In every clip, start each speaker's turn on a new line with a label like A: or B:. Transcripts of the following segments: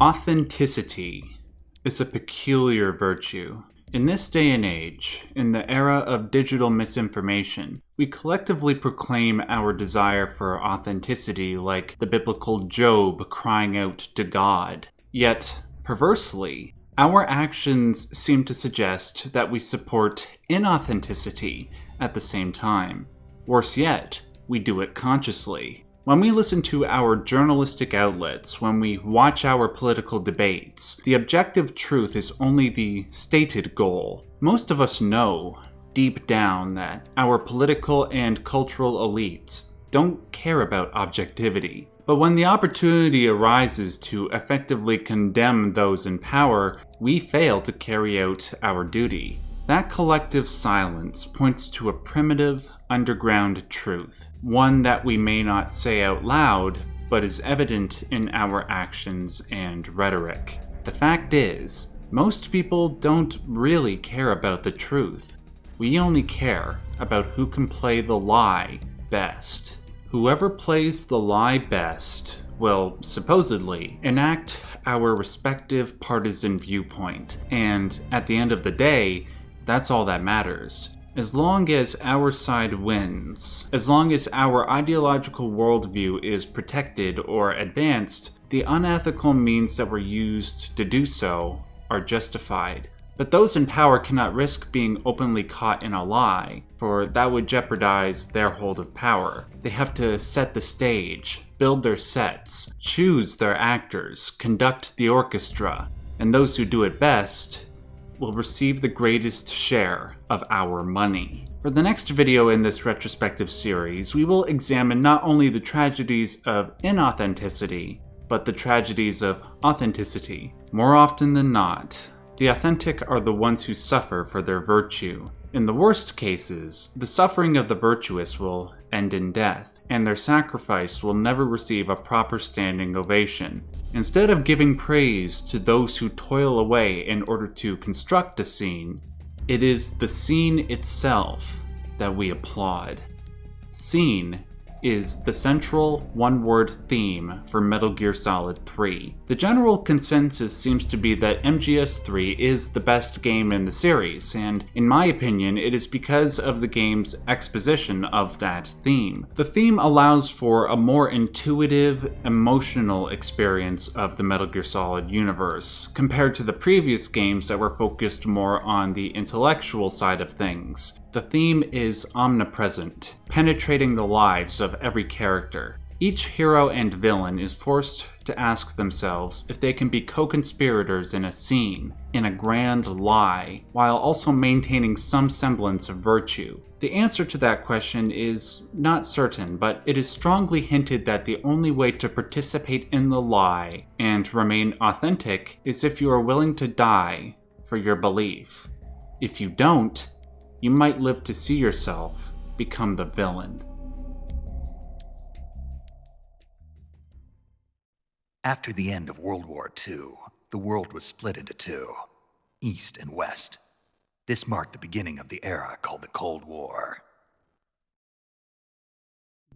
A: Authenticity is a peculiar virtue. In this day and age, in the era of digital misinformation, we collectively proclaim our desire for authenticity like the biblical Job crying out to God. Yet, perversely, our actions seem to suggest that we support inauthenticity at the same time. Worse yet, we do it consciously. When we listen to our journalistic outlets, when we watch our political debates, the objective truth is only the stated goal. Most of us know, deep down, that our political and cultural elites don't care about objectivity. But when the opportunity arises to effectively condemn those in power, we fail to carry out our duty. That collective silence points to a primitive, underground truth, one that we may not say out loud, but is evident in our actions and rhetoric. The fact is, most people don't really care about the truth. We only care about who can play the lie best. Whoever plays the lie best will, supposedly, enact our respective partisan viewpoint, and at the end of the day, that's all that matters. As long as our side wins, as long as our ideological worldview is protected or advanced, the unethical means that were used to do so are justified. But those in power cannot risk being openly caught in a lie, for that would jeopardize their hold of power. They have to set the stage, build their sets, choose their actors, conduct the orchestra, and those who do it best will receive the greatest share of our money. For the next video in this retrospective series, we will examine not only the tragedies of inauthenticity, but the tragedies of authenticity. More often than not, the authentic are the ones who suffer for their virtue. In the worst cases, the suffering of the virtuous will end in death, and their sacrifice will never receive a proper standing ovation. Instead of giving praise to those who toil away in order to construct a scene, it is the scene itself that we applaud. Scene is the central one-word theme for Metal Gear Solid 3. The general consensus seems to be that MGS3 is the best game in the series, and in my opinion, it is because of the game's exposition of that theme. The theme allows for a more intuitive, emotional experience of the Metal Gear Solid universe, compared to the previous games that were focused more on the intellectual side of things. The theme is omnipresent, penetrating the lives of every character. Each hero and villain is forced to ask themselves if they can be co-conspirators in a scene, in a grand lie, while also maintaining some semblance of virtue. The answer to that question is not certain, but it is strongly hinted that the only way to participate in the lie and remain authentic is if you are willing to die for your belief. If you don't, you might live to see yourself become the villain.
B: After the end of World War II, the world was split into two, East and West. This marked the beginning of the era called the Cold War.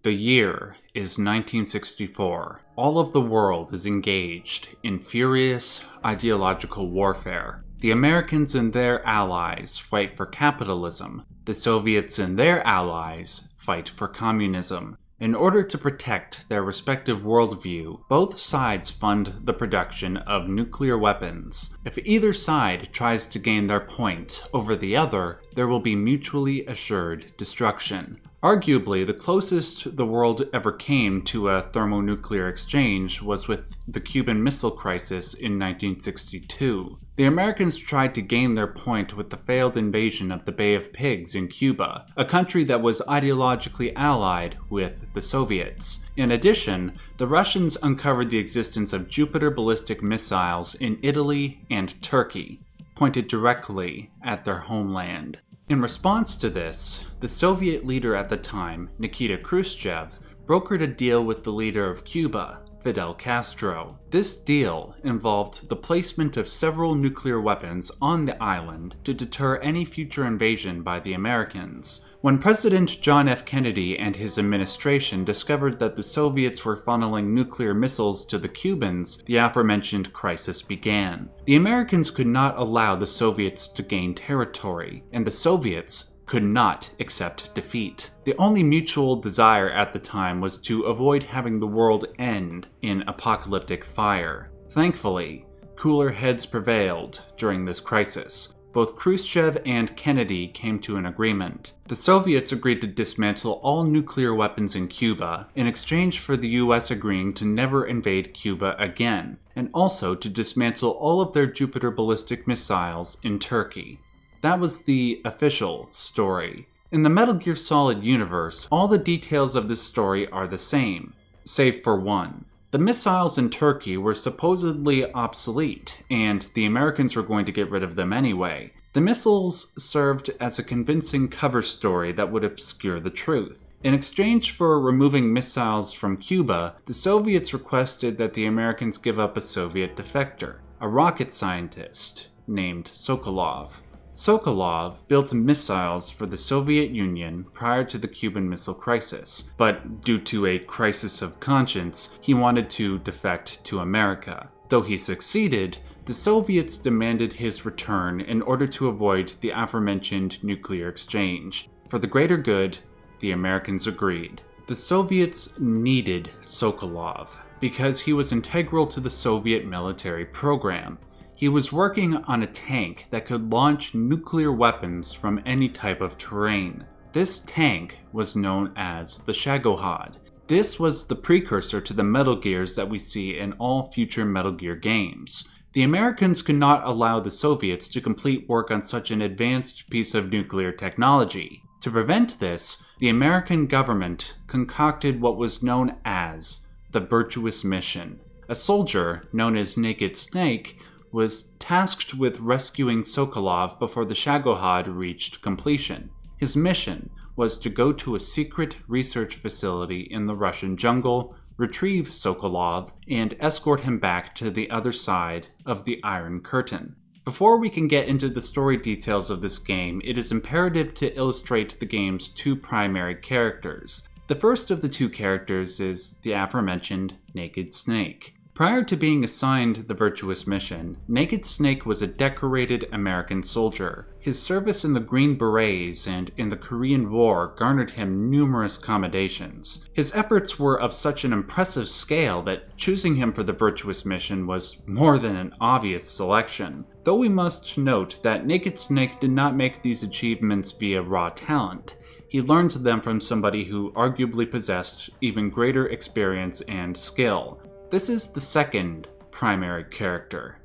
A: The year is 1964. All of the world is engaged in furious ideological warfare. The Americans and their allies fight for capitalism. The Soviets and their allies fight for communism. In order to protect their respective worldview, both sides fund the production of nuclear weapons. If either side tries to gain their point over the other, there will be mutually assured destruction. Arguably, the closest the world ever came to a thermonuclear exchange was with the Cuban Missile Crisis in 1962. The Americans tried to gain their point with the failed invasion of the Bay of Pigs in Cuba, a country that was ideologically allied with the Soviets. In addition, the Russians uncovered the existence of Jupiter ballistic missiles in Italy and Turkey, pointed directly at their homeland. In response to this, the Soviet leader at the time, Nikita Khrushchev, brokered a deal with the leader of Cuba, Fidel Castro. This deal involved the placement of several nuclear weapons on the island to deter any future invasion by the Americans. When President John F. Kennedy and his administration discovered that the Soviets were funneling nuclear missiles to the Cubans, the aforementioned crisis began. The Americans could not allow the Soviets to gain territory, and the Soviets could not accept defeat. The only mutual desire at the time was to avoid having the world end in apocalyptic fire. Thankfully, cooler heads prevailed during this crisis. Both Khrushchev and Kennedy came to an agreement. The Soviets agreed to dismantle all nuclear weapons in Cuba in exchange for the US agreeing to never invade Cuba again, and also to dismantle all of their Jupiter ballistic missiles in Turkey. That was the official story. In the Metal Gear Solid universe, all the details of this story are the same, save for one. The missiles in Turkey were supposedly obsolete, and the Americans were going to get rid of them anyway. The missiles served as a convincing cover story that would obscure the truth. In exchange for removing missiles from Cuba, the Soviets requested that the Americans give up a Soviet defector, a rocket scientist named Sokolov. Sokolov built missiles for the Soviet Union prior to the Cuban Missile Crisis, but due to a crisis of conscience, he wanted to defect to America. Though he succeeded, the Soviets demanded his return in order to avoid the aforementioned nuclear exchange. For the greater good, the Americans agreed. The Soviets needed Sokolov because he was integral to the Soviet military program. He was working on a tank that could launch nuclear weapons from any type of terrain. This tank was known as the Shagohod. This was the precursor to the Metal Gears that we see in all future Metal Gear games. The Americans could not allow the Soviets to complete work on such an advanced piece of nuclear technology. To prevent this, the American government concocted what was known as the Virtuous Mission. A soldier, known as Naked Snake, was tasked with rescuing Sokolov before the Shagohod reached completion. His mission was to go to a secret research facility in the Russian jungle, retrieve Sokolov, and escort him back to the other side of the Iron Curtain. Before we can get into the story details of this game, it is imperative to illustrate the game's two primary characters. The first of the two characters is the aforementioned Naked Snake. Prior to being assigned the Virtuous Mission, Naked Snake was a decorated American soldier. His service in the Green Berets and in the Korean War garnered him numerous commendations. His efforts were of such an impressive scale that choosing him for the Virtuous Mission was more than an obvious selection. Though we must note that Naked Snake did not make these achievements via raw talent. He learned them from somebody who arguably possessed even greater experience and skill. This is the second primary character.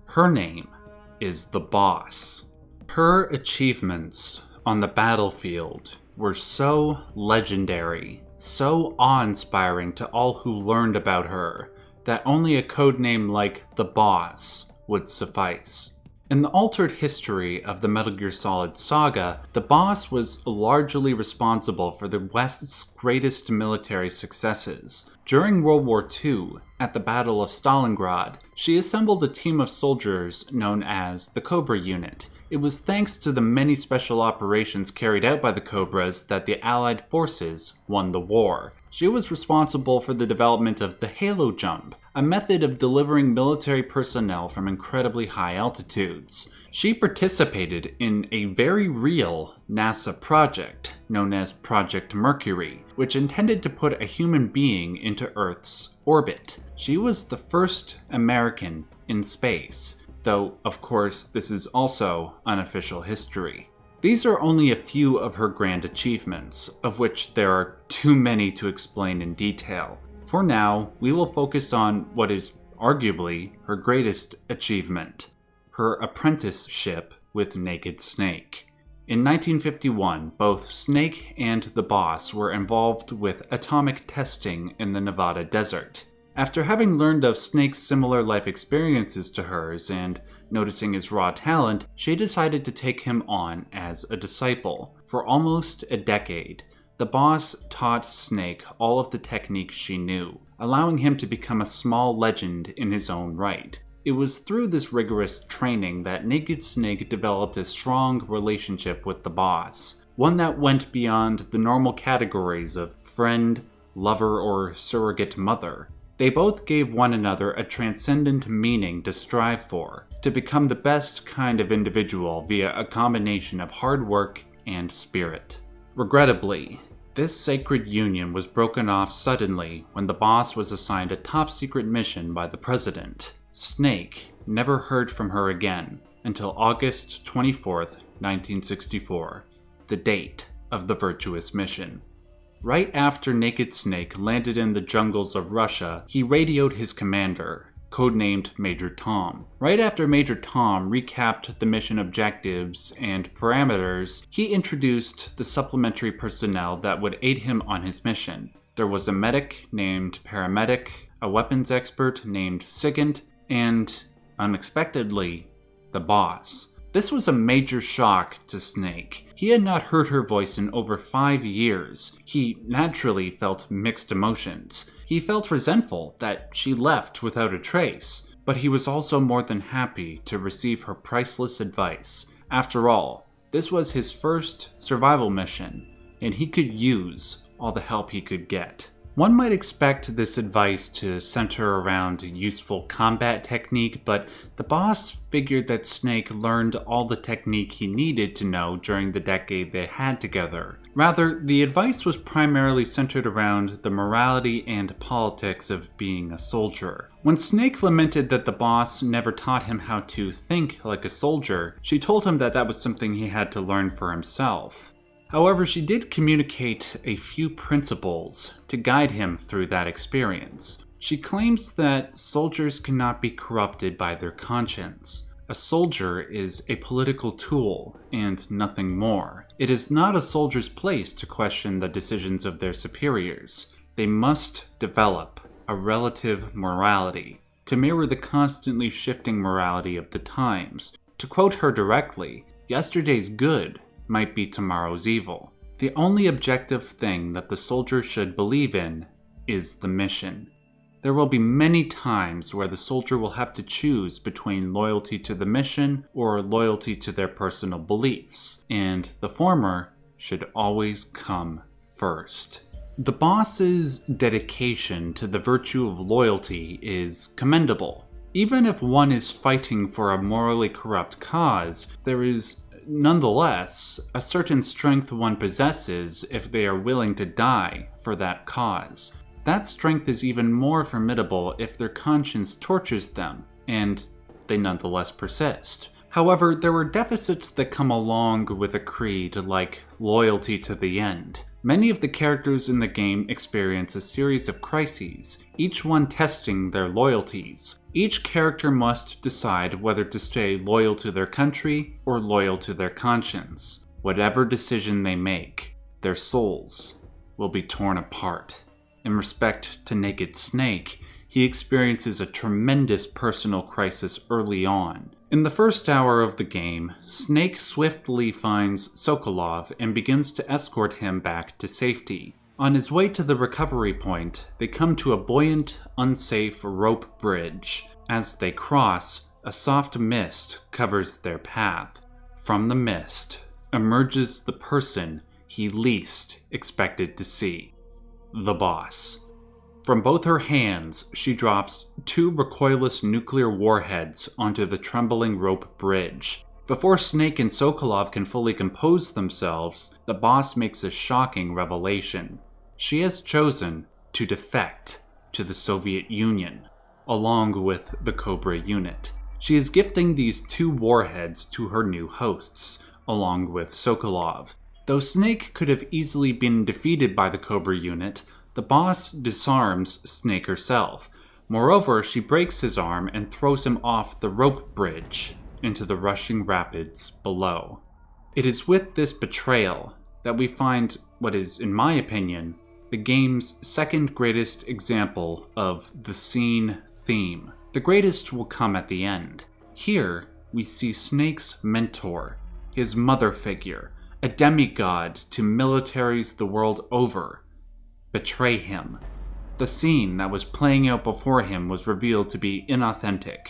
A: Her name is the Boss. Her achievements on the battlefield were so legendary, so awe-inspiring to all who learned about her, that only a codename like the Boss would suffice. In the altered history of the Metal Gear Solid saga, the Boss was largely responsible for the West's greatest military successes. During World War II, at the Battle of Stalingrad, she assembled a team of soldiers known as the Cobra Unit. It was thanks to the many special operations carried out by the Cobras that the Allied forces won the war. She was responsible for the development of the Halo Jump, a method of delivering military personnel from incredibly high altitudes. She participated in a very real NASA project known as Project Mercury, which intended to put a human being into Earth's orbit. She was the first American in space, though of course this is also unofficial history. These are only a few of her grand achievements, of which there are too many to explain in detail. For now, we will focus on what is arguably her greatest achievement, her apprenticeship with Naked Snake. In 1951, both Snake and the Boss were involved with atomic testing in the Nevada desert. After having learned of Snake's similar life experiences to hers and noticing his raw talent, she decided to take him on as a disciple. For almost a decade, The boss taught Snake all of the techniques she knew, allowing him to become a small legend in his own right. It was through this rigorous training that Naked Snake developed a strong relationship with the boss, one that went beyond the normal categories of friend, lover, or surrogate mother. They both gave one another a transcendent meaning to strive for, to become the best kind of individual via a combination of hard work and spirit. Regrettably, this sacred union was broken off suddenly when the boss was assigned a top-secret mission by the president. Snake never heard from her again until August 24th, 1964, the date of the virtuous mission. Right after Naked Snake landed in the jungles of Russia, he radioed his commander, codenamed Major Tom. Right after Major Tom recapped the mission objectives and parameters, he introduced the supplementary personnel that would aid him on his mission. There was a medic named Paramedic, a weapons expert named Sigint, and, unexpectedly, the boss. This was a major shock to Snake. He had not heard her voice in over 5 years. He naturally felt mixed emotions. He felt resentful that she left without a trace, but he was also more than happy to receive her priceless advice. After all, this was his first survival mission, and he could use all the help he could get. One might expect this advice to center around useful combat technique, but the boss figured that Snake learned all the technique he needed to know during the decade they had together. Rather, the advice was primarily centered around the morality and politics of being a soldier. When Snake lamented that the boss never taught him how to think like a soldier, she told him that that was something he had to learn for himself. However, she did communicate a few principles to guide him through that experience. She claims that soldiers cannot be corrupted by their conscience. A soldier is a political tool and nothing more. It is not a soldier's place to question the decisions of their superiors. They must develop a relative morality to mirror the constantly shifting morality of the times. To quote her directly, "Yesterday's good might be tomorrow's evil. The only objective thing that the soldier should believe in is the mission." There will be many times where the soldier will have to choose between loyalty to the mission or loyalty to their personal beliefs, and the former should always come first. The boss's dedication to the virtue of loyalty is commendable. Even if one is fighting for a morally corrupt cause, there is nonetheless a certain strength one possesses if they are willing to die for that cause. That strength is even more formidable if their conscience tortures them, and they nonetheless persist. However, there are deficits that come along with a creed like loyalty to the end. Many of the characters in the game experience a series of crises, each one testing their loyalties. Each character must decide whether to stay loyal to their country or loyal to their conscience. Whatever decision they make, their souls will be torn apart. In respect to Naked Snake, he experiences a tremendous personal crisis early on. In the first hour of the game, Snake swiftly finds Sokolov and begins to escort him back to safety. On his way to the recovery point, they come to a buoyant, unsafe rope bridge. As they cross, a soft mist covers their path. From the mist emerges the person he least expected to see: the boss. From both her hands, she drops 2 recoilless nuclear warheads onto the trembling rope bridge. Before Snake and Sokolov can fully compose themselves, the boss makes a shocking revelation. She has chosen to defect to the Soviet Union, along with the Cobra unit. She is gifting these 2 warheads to her new hosts, along with Sokolov. Though Snake could have easily been defeated by the Cobra unit, the boss disarms Snake herself. Moreover, she breaks his arm and throws him off the rope bridge into the rushing rapids below. It is with this betrayal that we find what is, in my opinion, the game's second greatest example of the scene theme. The greatest will come at the end. Here, we see Snake's mentor, his mother figure, a demigod to militaries the world over, betray him. The scene that was playing out before him was revealed to be inauthentic,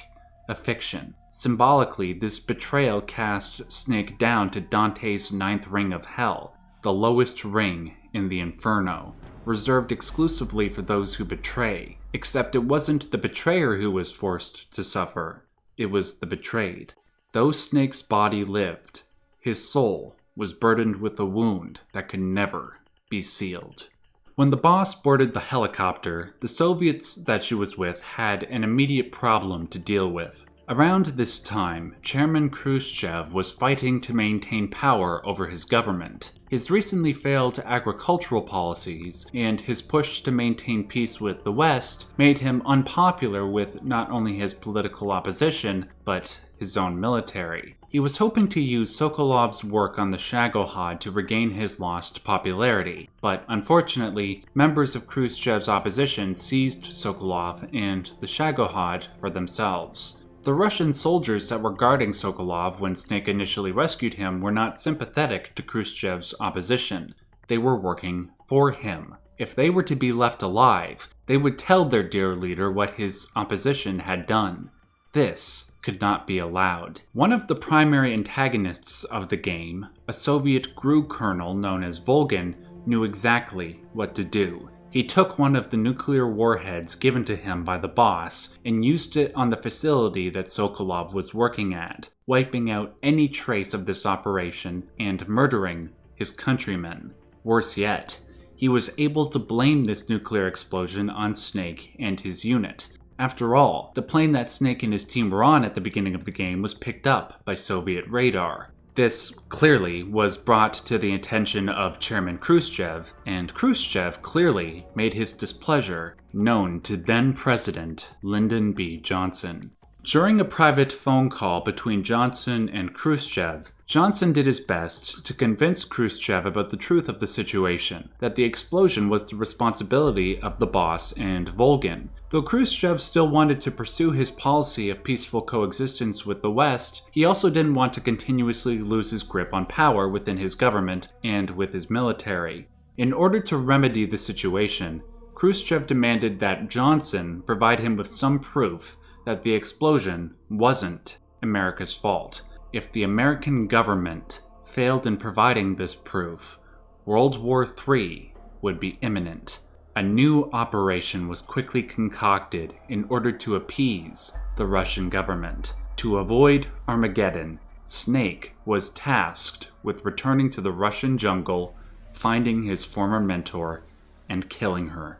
A: a fiction. Symbolically, this betrayal cast Snake down to Dante's ninth ring of hell, the lowest ring in the Inferno, reserved exclusively for those who betray. Except it wasn't the betrayer who was forced to suffer, it was the betrayed. Though Snake's body lived, his soul was burdened with a wound that could never be sealed. When the boss boarded the helicopter, the Soviets that she was with had an immediate problem to deal with. Around this time, Chairman Khrushchev was fighting to maintain power over his government. His recently failed agricultural policies and his push to maintain peace with the West made him unpopular with not only his political opposition, but his own military. He was hoping to use Sokolov's work on the Shagohod to regain his lost popularity, but unfortunately, members of Khrushchev's opposition seized Sokolov and the Shagohod for themselves. The Russian soldiers that were guarding Sokolov when Snake initially rescued him were not sympathetic to Khrushchev's opposition. They were working for him. If they were to be left alive, they would tell their dear leader what his opposition had done. This could not be allowed. One of the primary antagonists of the game, a Soviet GRU colonel known as Volgin, knew exactly what to do. He took one of the nuclear warheads given to him by the boss and used it on the facility that Sokolov was working at, wiping out any trace of this operation and murdering his countrymen. Worse yet, he was able to blame this nuclear explosion on Snake and his unit. After all, the plane that Snake and his team were on at the beginning of the game was picked up by Soviet radar. This clearly was brought to the attention of Chairman Khrushchev, and Khrushchev clearly made his displeasure known to then-President Lyndon B. Johnson. During a private phone call between Johnson and Khrushchev, Johnson did his best to convince Khrushchev about the truth of the situation, that the explosion was the responsibility of the boss and Volgin. Though Khrushchev still wanted to pursue his policy of peaceful coexistence with the West, he also didn't want to continuously lose his grip on power within his government and with his military. In order to remedy the situation, Khrushchev demanded that Johnson provide him with some proof that the explosion wasn't America's fault. If the American government failed in providing this proof, World War III would be imminent. A new operation was quickly concocted in order to appease the Russian government. To avoid Armageddon, Snake was tasked with returning to the Russian jungle, finding his former mentor, and killing her.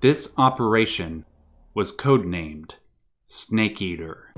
A: This operation was codenamed Snake Eater.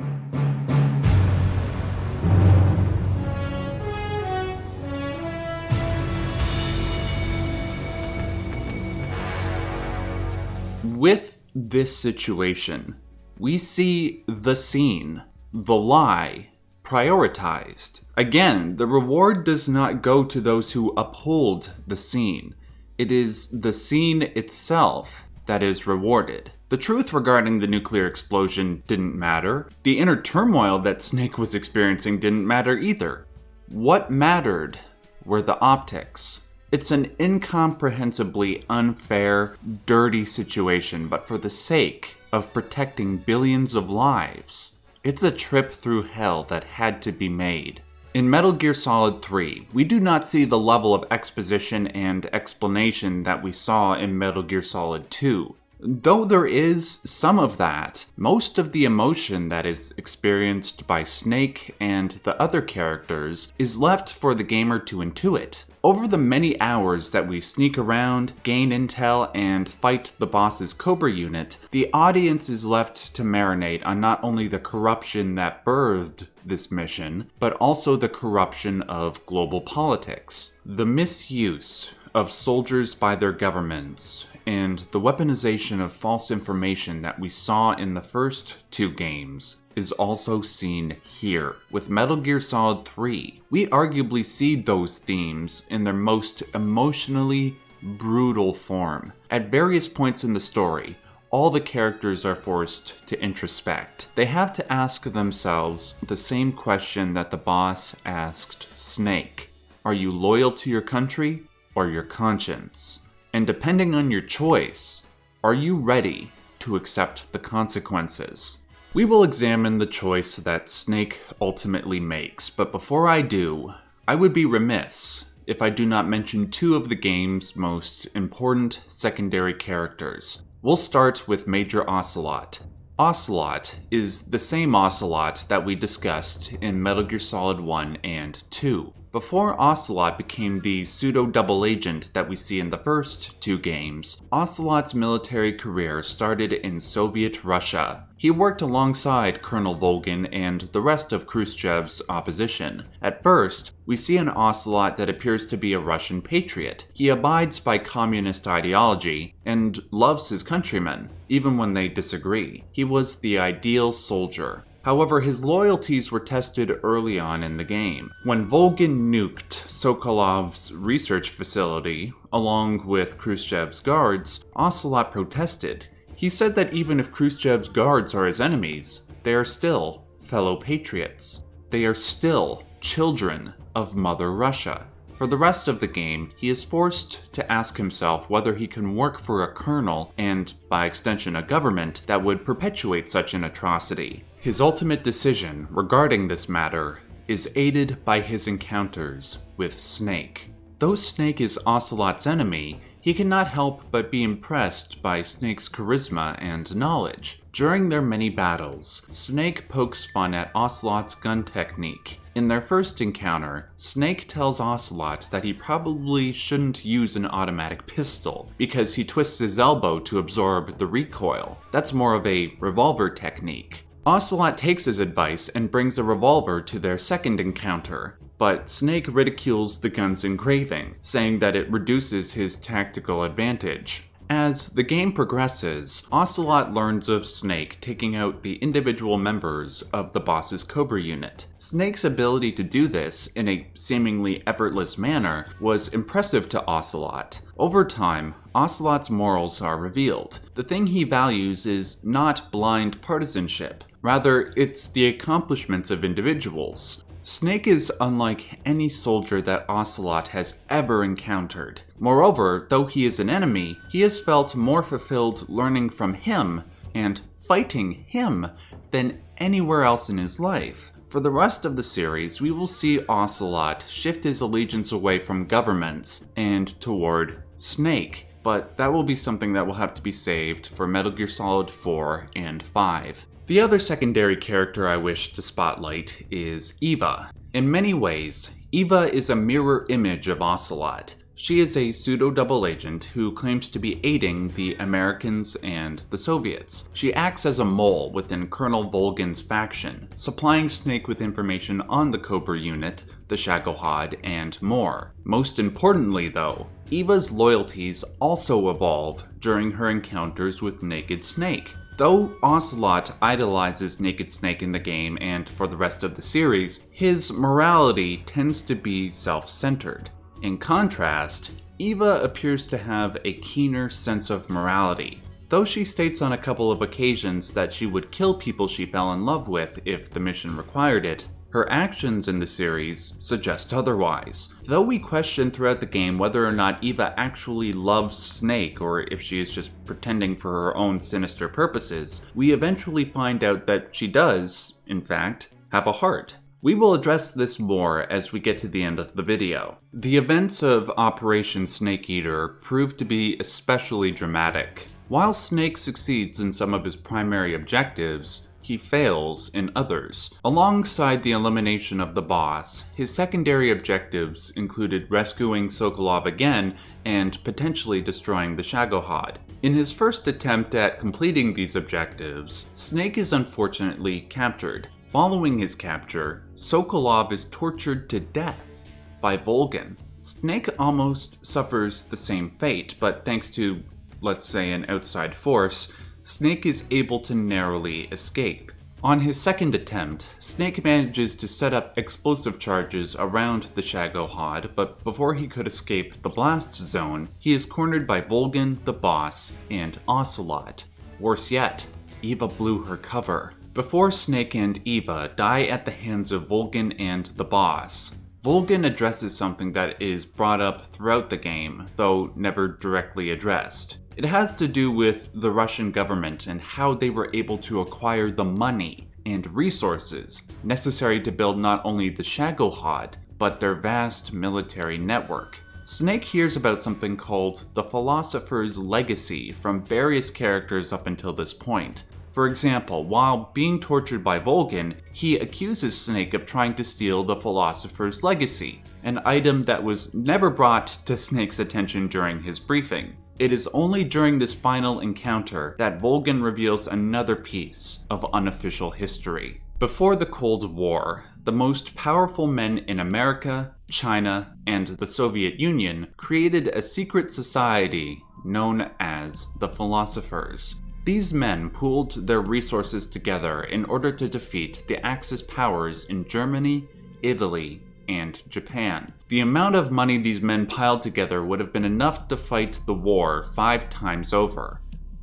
A: With this situation, we see the scene, the lie, prioritized. Again, the reward does not go to those who uphold the scene. It is the scene itself that is rewarded. The truth regarding the nuclear explosion didn't matter. The inner turmoil that Snake was experiencing didn't matter either. What mattered were the optics. It's an incomprehensibly unfair, dirty situation, but for the sake of protecting billions of lives, it's a trip through hell that had to be made. In Metal Gear Solid 3, we do not see the level of exposition and explanation that we saw in Metal Gear Solid 2. Though there is some of that, most of the emotion that is experienced by Snake and the other characters is left for the gamer to intuit. Over the many hours that we sneak around, gain intel, and fight the boss's Cobra unit, the audience is left to marinate on not only the corruption that birthed this mission, but also the corruption of global politics. The misuse of soldiers by their governments, and the weaponization of false information that we saw in the first two games is also seen here. With Metal Gear Solid 3, we arguably see those themes in their most emotionally brutal form. At various points in the story, all the characters are forced to introspect. They have to ask themselves the same question that the boss asked Snake. Are you loyal to your country or your conscience? And depending on your choice, are you ready to accept the consequences? We will examine the choice that Snake ultimately makes, but before I do, I would be remiss if I do not mention two of the game's most important secondary characters. We'll start with Major Ocelot. Ocelot is the same Ocelot that we discussed in Metal Gear Solid 1 and 2. Before Ocelot became the pseudo-double agent that we see in the first two games, Ocelot's military career started in Soviet Russia. He worked alongside Colonel Volgin and the rest of Khrushchev's opposition. At first, we see an Ocelot that appears to be a Russian patriot. He abides by communist ideology and loves his countrymen, even when they disagree. He was the ideal soldier. However, his loyalties were tested early on in the game. When Volgin nuked Sokolov's research facility, along with Khrushchev's guards, Ocelot protested. He said that even if Khrushchev's guards are his enemies, they are still fellow patriots. They are still children of Mother Russia. For the rest of the game, he is forced to ask himself whether he can work for a colonel, and by extension a government, that would perpetuate such an atrocity. His ultimate decision regarding this matter is aided by his encounters with Snake. Though Snake is Ocelot's enemy, he cannot help but be impressed by Snake's charisma and knowledge. During their many battles, Snake pokes fun at Ocelot's gun technique. In their first encounter, Snake tells Ocelot that he probably shouldn't use an automatic pistol because he twists his elbow to absorb the recoil. That's more of a revolver technique. Ocelot takes his advice and brings a revolver to their second encounter, but Snake ridicules the gun's engraving, saying that it reduces his tactical advantage. As the game progresses, Ocelot learns of Snake taking out the individual members of the boss's Cobra unit. Snake's ability to do this in a seemingly effortless manner was impressive to Ocelot. Over time, Ocelot's morals are revealed. The thing he values is not blind partisanship. Rather, it's the accomplishments of individuals. Snake is unlike any soldier that Ocelot has ever encountered. Moreover, though he is an enemy, he has felt more fulfilled learning from him and fighting him than anywhere else in his life. For the rest of the series, we will see Ocelot shift his allegiance away from governments and toward Snake, but that will be something that will have to be saved for Metal Gear Solid 4 and 5. The other secondary character I wish to spotlight is Eva. In many ways, Eva is a mirror image of Ocelot. She is a pseudo-double agent who claims to be aiding the Americans and the Soviets. She acts as a mole within Colonel Volgin's faction, supplying Snake with information on the Cobra unit, the Shagohod, and more. Most importantly though, Eva's loyalties also evolve during her encounters with Naked Snake. Though Ocelot idolizes Naked Snake in the game and for the rest of the series, his morality tends to be self-centered. In contrast, Eva appears to have a keener sense of morality. Though she states on a couple of occasions that she would kill people she fell in love with if the mission required it, her actions in the series suggest otherwise. Though we question throughout the game whether or not Eva actually loves Snake or if she is just pretending for her own sinister purposes, we eventually find out that she does, in fact, have a heart. We will address this more as we get to the end of the video. The events of Operation Snake Eater proved to be especially dramatic. While Snake succeeds in some of his primary objectives, he fails in others. Alongside the elimination of the boss, his secondary objectives included rescuing Sokolov again and potentially destroying the Shagohod. In his first attempt at completing these objectives, Snake is unfortunately captured. Following his capture, Sokolov is tortured to death by Volgin. Snake almost suffers the same fate, but thanks to, let's say, an outside force, Snake is able to narrowly escape. On his second attempt, Snake manages to set up explosive charges around the Shagohod, but before he could escape the blast zone, he is cornered by Volgin, the boss, and Ocelot. Worse yet, Eva blew her cover. Before Snake and Eva die at the hands of Volgin and the boss, Volgin addresses something that is brought up throughout the game, though never directly addressed. It has to do with the Russian government and how they were able to acquire the money and resources necessary to build not only the Shagohod, but their vast military network. Snake hears about something called the Philosopher's Legacy from various characters up until this point. For example, while being tortured by Volgin, he accuses Snake of trying to steal the Philosopher's Legacy, an item that was never brought to Snake's attention during his briefing. It is only during this final encounter that Volgin reveals another piece of unofficial history. Before the Cold War, the most powerful men in America, China, and the Soviet Union created a secret society known as the Philosophers. These men pooled their resources together in order to defeat the Axis powers in Germany, Italy, and Japan. The amount of money these men piled together would have been enough to fight the war 5 times over.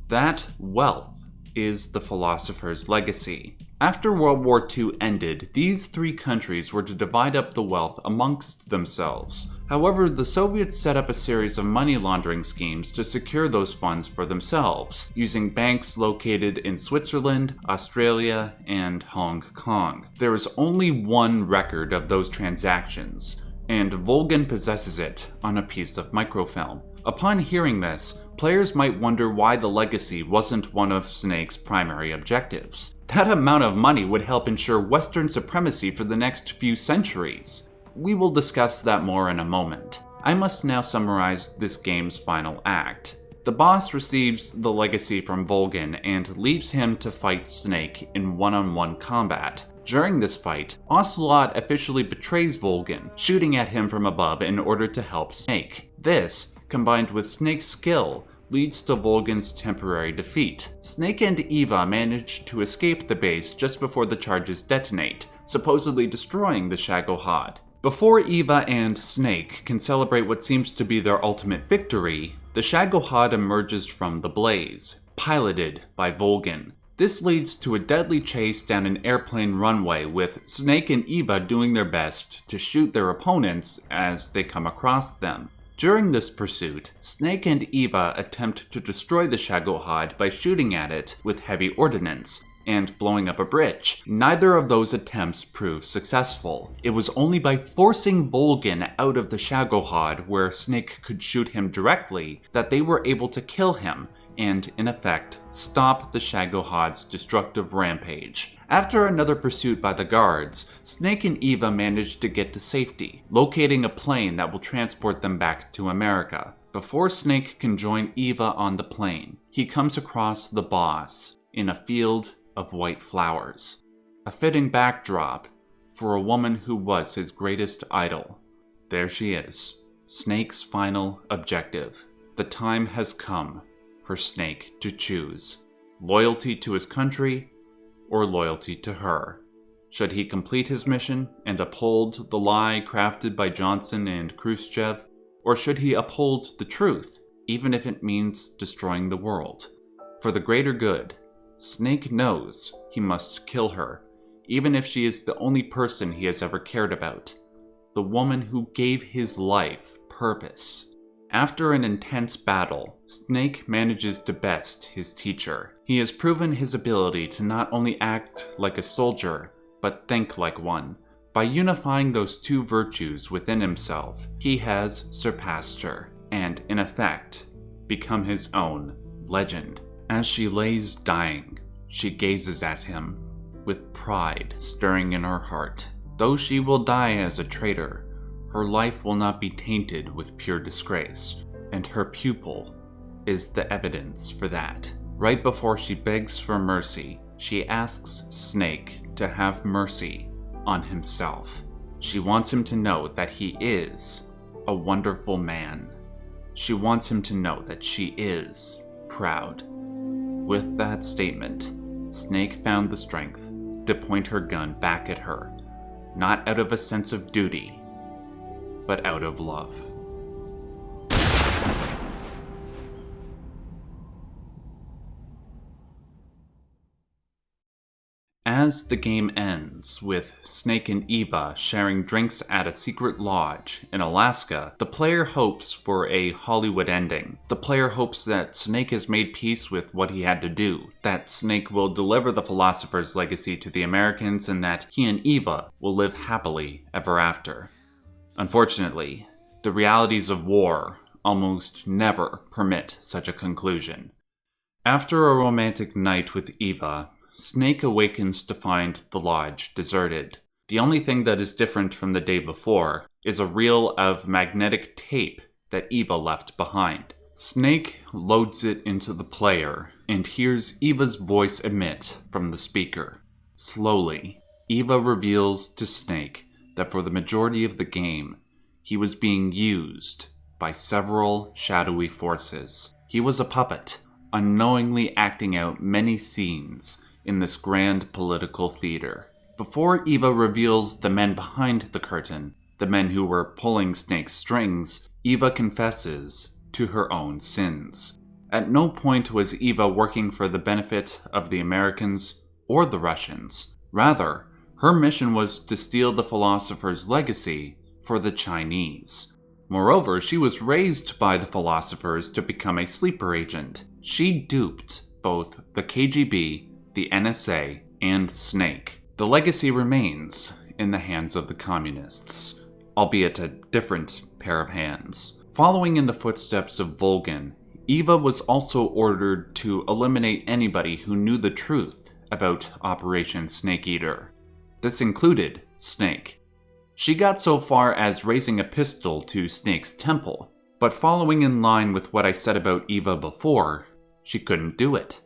A: That wealth is the Philosopher's Legacy. After World War II ended, these 3 countries were to divide up the wealth amongst themselves. However, the Soviets set up a series of money laundering schemes to secure those funds for themselves, using banks located in Switzerland, Australia, and Hong Kong. There is only one record of those transactions, and Volgin possesses it on a piece of microfilm. Upon hearing this, players might wonder why the legacy wasn't one of Snake's primary objectives. That amount of money would help ensure Western supremacy for the next few centuries. We will discuss that more in a moment. I must now summarize this game's final act. The boss receives the legacy from Volgin and leaves him to fight Snake in one-on-one combat. During this fight, Ocelot officially betrays Volgin, shooting at him from above in order to help Snake. This, combined with Snake's skill, leads to Volgin's temporary defeat. Snake and Eva manage to escape the base just before the charges detonate, supposedly destroying the Shagohod. Before Eva and Snake can celebrate what seems to be their ultimate victory, the Shagohod emerges from the blaze, piloted by Volgin. This leads to a deadly chase down an airplane runway, with Snake and Eva doing their best to shoot their opponents as they come across them. During this pursuit, Snake and Eva attempt to destroy the Shagohod by shooting at it with heavy ordnance and blowing up a bridge. Neither of those attempts proved successful. It was only by forcing Volgin out of the Shagohod, where Snake could shoot him directly, that they were able to kill him and, in effect, stop the Shagohod's destructive rampage. After another pursuit by the guards, Snake and Eva managed to get to safety, locating a plane that will transport them back to America. Before Snake can join Eva on the plane, he comes across the boss in a field of white flowers. A fitting backdrop for a woman who was his greatest idol. There she is, Snake's final objective. The time has come for Snake to choose loyalty to his country or loyalty to her. Should he complete his mission and uphold the lie crafted by Johnson and Khrushchev, or should he uphold the truth, even if it means destroying the world? For the greater good, Snake knows he must kill her, even if she is the only person he has ever cared about, the woman who gave his life purpose. After an intense battle, Snake manages to best his teacher. He has proven his ability to not only act like a soldier, but think like one. By unifying those 2 virtues within himself, he has surpassed her, and in effect, become his own legend. As she lays dying, she gazes at him, with pride stirring in her heart. Though she will die as a traitor, her life will not be tainted with pure disgrace, and her pupil is the evidence for that. Right before she begs for mercy, she asks Snake to have mercy on himself. She wants him to know that he is a wonderful man. She wants him to know that she is proud. With that statement, Snake found the strength to point her gun back at her, not out of a sense of duty, but out of love. As As the game ends, with Snake and Eva sharing drinks at a secret lodge in Alaska, the player hopes for a Hollywood ending. The player hopes that Snake has made peace with what he had to do, that Snake will deliver the Philosopher's legacy to the Americans, and that he and Eva will live happily ever after. Unfortunately, the realities of war almost never permit such a conclusion. After a romantic night with Eva, Snake awakens to find the lodge deserted. The only thing that is different from the day before is a reel of magnetic tape that Eva left behind. Snake loads it into the player and hears Eva's voice emit from the speaker. Slowly, Eva reveals to Snake that for the majority of the game, he was being used by several shadowy forces. He was a puppet, unknowingly acting out many scenes in this grand political theater. Before Eva reveals the men behind the curtain, the men who were pulling Snake's strings, Eva confesses to her own sins. At no point was Eva working for the benefit of the Americans or the Russians. Rather, her mission was to steal the Philosopher's legacy for the Chinese. Moreover, she was raised by the Philosophers to become a sleeper agent. She duped both the KGB, the NSA, and Snake. The legacy remains in the hands of the communists, albeit a different pair of hands. Following in the footsteps of Volgin, Eva was also ordered to eliminate anybody who knew the truth about Operation Snake Eater. This included Snake. She got so far as raising a pistol to Snake's temple, but following in line with what I said about Eva before, she couldn't do it.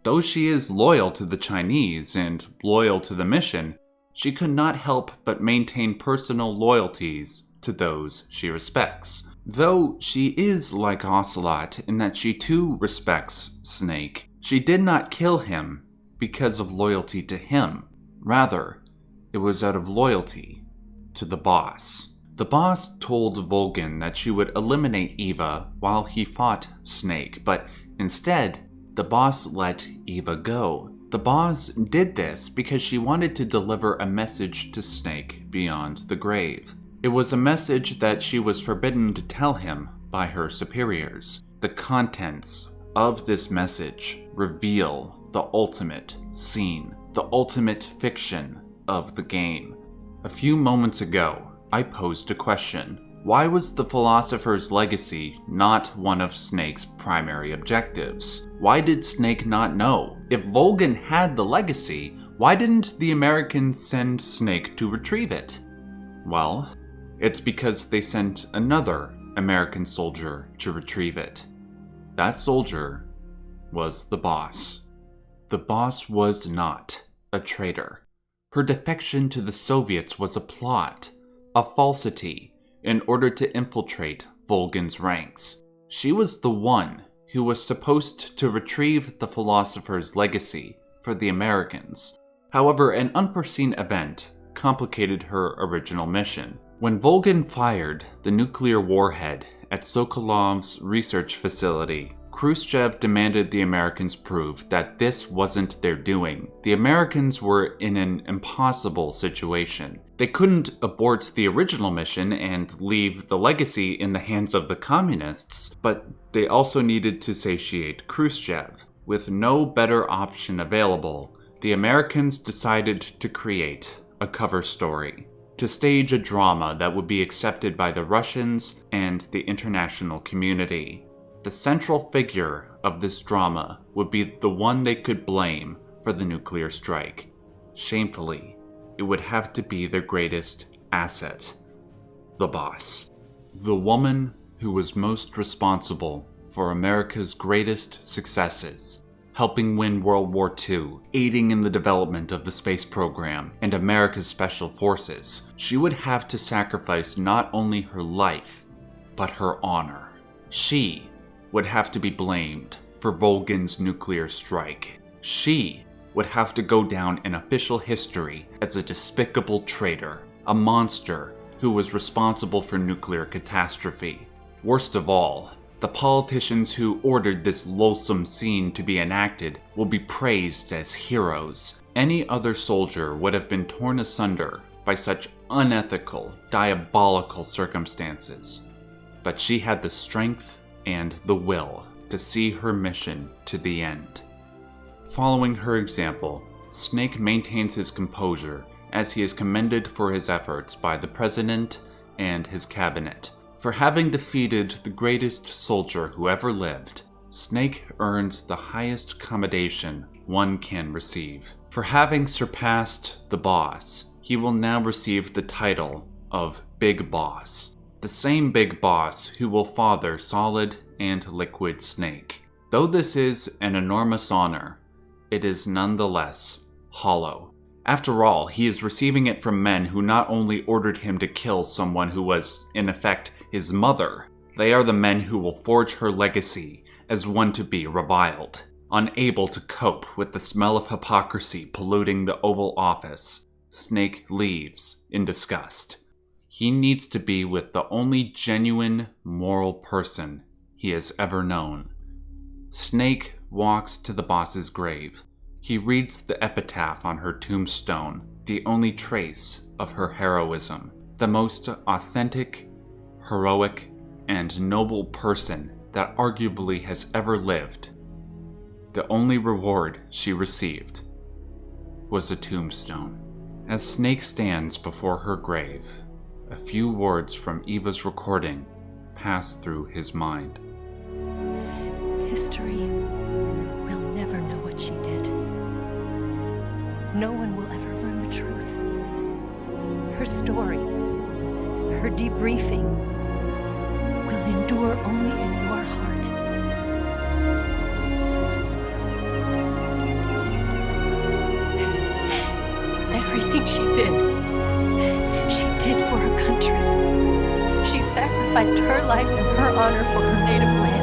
A: Though she is loyal to the Chinese and loyal to the mission, she could not help but maintain personal loyalties to those she respects. Though she is like Ocelot in that she too respects Snake, she did not kill him because of loyalty to him. Rather, it was out of loyalty to the boss. The boss told Volgin that she would eliminate Eva while he fought Snake, but instead, the boss let Eva go. The boss did this because she wanted to deliver a message to Snake beyond the grave. It was a message that she was forbidden to tell him by her superiors. The contents of this message reveal the ultimate scene, the ultimate fiction of the game. A few moments ago, I posed a question. Why was the Philosopher's legacy not one of Snake's primary objectives? Why did Snake not know? If Volgin had the legacy, why didn't the Americans send Snake to retrieve it? Well, it's because they sent another American soldier to retrieve it. That soldier was the boss. The boss was not a traitor. Her defection to the Soviets was a plot, a falsity, in order to infiltrate Volgin's ranks. She was the one who was supposed to retrieve the Philosopher's legacy for the Americans. However, an unforeseen event complicated her original mission. When Volgin fired the nuclear warhead at Sokolov's research facility, Khrushchev demanded the Americans prove that this wasn't their doing. The Americans were in an impossible situation. They couldn't abort the original mission and leave the legacy in the hands of the communists, but they also needed to satiate Khrushchev. With no better option available, the Americans decided to create a cover story, to stage a drama that would be accepted by the Russians and the international community. The central figure of this drama would be the one they could blame for the nuclear strike. Shamefully, it would have to be their greatest asset, the boss. The woman who was most responsible for America's greatest successes, helping win World War II, aiding in the development of the space program, and America's special forces. She would have to sacrifice not only her life, but her honor. She would have to be blamed for Volgin's nuclear strike. She would have to go down in official history as a despicable traitor, a monster who was responsible for nuclear catastrophe. Worst of all, the politicians who ordered this loathsome scene to be enacted will be praised as heroes, Any other soldier would have been torn asunder by such unethical, diabolical circumstances. But she had the strength and the will to see her mission to the end. Following her example, Snake maintains his composure as he is commended for his efforts by the President and his cabinet. For having defeated the greatest soldier who ever lived, Snake earns the highest commendation one can receive. For having surpassed the boss, he will now receive the title of Big Boss, the same Big Boss who will father Solid and Liquid Snake. Though this is an enormous honor, it is nonetheless hollow. After all, he is receiving it from men who not only ordered him to kill someone who was, in effect, his mother, they are the men who will forge her legacy as one to be reviled. Unable to cope with the smell of hypocrisy polluting the Oval Office, Snake leaves in disgust. He needs to be with the only genuine, moral person he has ever known. Snake walks to the boss's grave. He reads the epitaph on her tombstone, the only trace of her heroism. The most authentic, heroic, and noble person that arguably has ever lived. The only reward she received was a tombstone. As Snake stands before her grave, a few words from Eva's recording pass through his mind.
C: History will never know what she did. No one will ever learn the truth. Her story, her debriefing, will endure only in your heart. Everything she did for her country. She sacrificed her life and her honor for her native land.